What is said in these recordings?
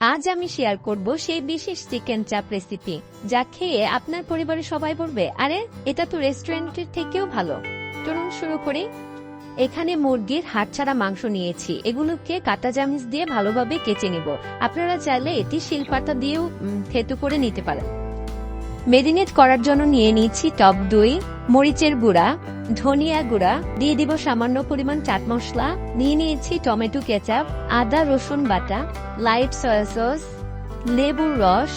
আজ আমি শেয়ার করব সেই বিশেষ চিকেন চাপ রেসিপি, যা খেয়ে আপনার পরিবারের সবাই বলবে, আরে এটা তো রেস্টুরেন্টের থেকেও ভালো। চলুন শুরু করি। এখানে মুরগির হাড় ছাড়া মাংস নিয়েছি। এগুলোকে কাঁটা চামচ দিয়ে ভালোভাবে কেচে নিব। আপনারা চাইলে এটি শিলপাটা দিয়েও থেতু করে নিতে পারেন। মেরিনেট করার জন্য নিয়ে নিচ্ছি টক দই, মরিচের গুঁড়া, ধনিয়া গুঁড়া, দিয়ে দিব সামান্য পরিমাণ চাট মশলা, নিয়ে নিয়েছি টমেটো কেচাপ, আদা রসুন বাটা, লাইট সয়া সস, লেবুর রস,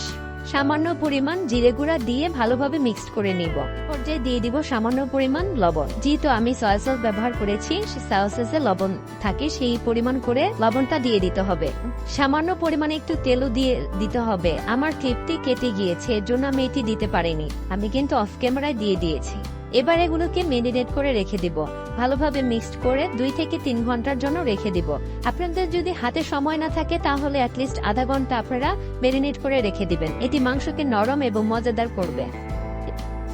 সামান্য পরিমাণ জিরে গুঁড়া দিয়ে ভালোভাবে মিক্সড করে নিব। পর্যায়ে দিয়ে দিব সামান্য পরিমাণ লবণ। যেহেতু আমি সয়া সস ব্যবহার করেছি, সয়া সসে লবণ থাকে, সেই পরিমাণ করে লবণটা দিয়ে দিতে হবে। সামান্য পরিমাণে একটু তেলও দিয়ে দিতে হবে। আমার ক্লিপটি কেটে গিয়েছে, এর জন্য আমি এটি দিতে পারিনি। আমি কিন্তু অফ ক্যামেরায় দিয়ে দিয়েছি। এবার এগুলোকে মেরিনেট করে রেখে দিব। ভালোভাবে মিক্সড করে 2 থেকে 3 ঘন্টার জন্য রেখে দিব। আপনাদের যদি হাতে সময় না থাকে তাহলে অ্যাটলিস্ট আধা ঘন্টা আপনারা মেরিনেট করে রেখে দিবেন। এটি মাংসকে নরম এবং মজাদার করবে।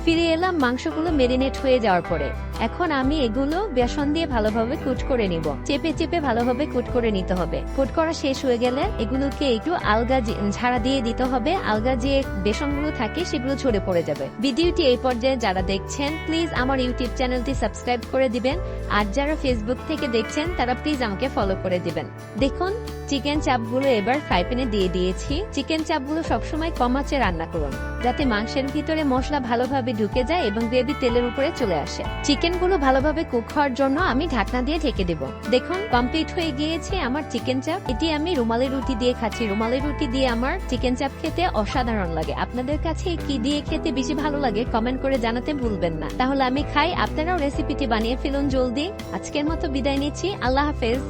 ফিরে এলাম মাংসগুলো মেরিনেট হয়ে যাওয়ার পরে। এখন আমি এগুলো বেসন দিয়ে ভালোভাবে কুট করে নিব। চেপে চেপে ভালোভাবে কুট করে নিতে হবে। কুট করা শেষ হয়ে গেলে এগুলোকে একটু আলগা ঝাড়া দিয়ে দিতে হবে। আলগা যে বেসনগুলো থাকে সেগুলো ঝরে পড়ে যাবে। ভিডিওটি এই পর্যায়ে যারা দেখছেন প্লিজ আমার ইউটিউব চ্যানেলটি সাবস্ক্রাইব করে দিবেন। আর যারা ফেসবুক থেকে দেখছেন তারা প্লিজ আমাকে ফলো করে দিবেন। দেখুন চিকেন চাপগুলো এবার ফ্রাই প্যানে দিয়ে দিয়েছি। চিকেন চাপগুলো সবসময় কম আঁচে রান্না করুন, যাতে মাংসের ভিতরে মশলা ভালোভাবে ঢুকে যায় এবং গ্রেভি তেলের উপরে চলে আসে। চিকেনগুলো ভালোভাবে কুক হওয়ার জন্য আমি ঢাকনা দিয়ে ঢেকে দেব। দেখুন কমপ্লিট হয়ে গিয়েছে আমার চিকেন চাপ। এটি আমি রুমালি রুটি দিয়ে খাচ্ছি। রুমালি রুটি দিয়ে আমার চিকেন চাপ খেতে অসাধারণ লাগে। আপনাদের কাছে কি দিয়ে খেতে বেশি ভালো লাগে কমেন্ট করে জানাতে ভুলবেন না। তাহলে আমি খাই, আপনারাও রেসিপিটি বানিয়ে ফেলুন জলদি। আজকের মতো বিদায় নিচ্ছি। আল্লাহ হাফেজ।